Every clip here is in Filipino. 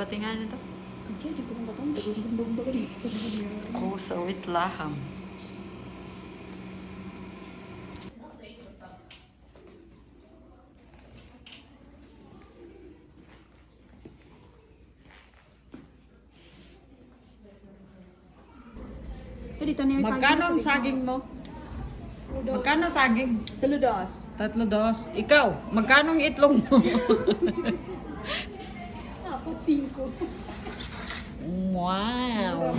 Patingan ito. Hindi ko nang katong dagong Kusawit laham. Magkano ang saging mo? Magkano saging? Taludos. 3 Ikaw, magkano ang itlog mo? Apat 5. Wow.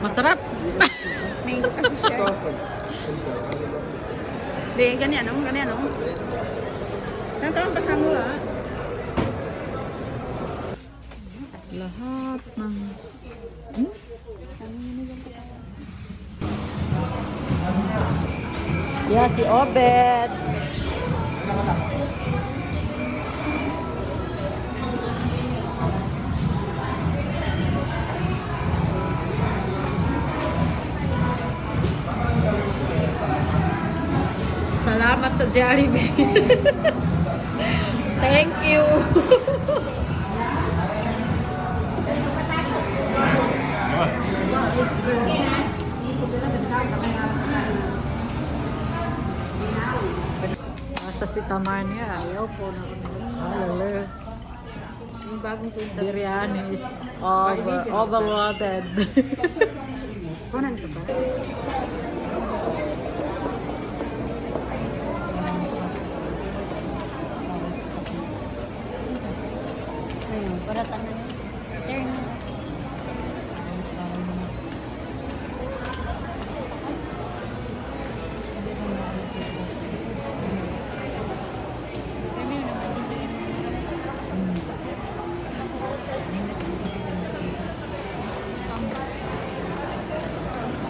Masarap. Mango kasi siya. Di, ganyan o, ganyan o. Ganito ang pasang mo ah. Lahat ng... Yeah, si Obet. Salamat sa Jollibee. Thank you. Nasa si Tamar niya. Ayaw po na. Alala. Yung bagong kwenta. Biryani is overloaded. Kunan ka ba? Ayun, para tangan. Turn.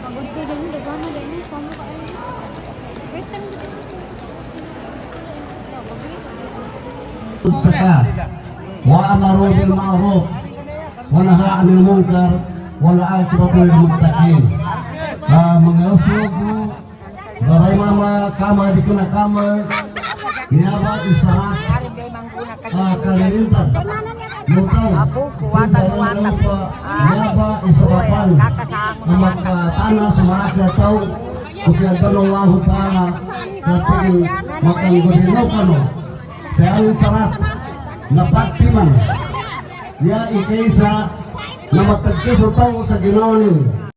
Pagod ko din, dagana din. Sama ka ay. First time dito. الزكاة وأمروا بالمعروف ونهى عن المنكر والعاقبة للمتقين. Mengusung barai mama kama di kuna kama niaba isarat kalilintan lutang niaba isarapan maka tanah semarang tahu ukian tanong Allah Ta'ala kating makan berino kano saya isarat napatiman ya ikaisa na matagkiso tayo sa ginawa niyo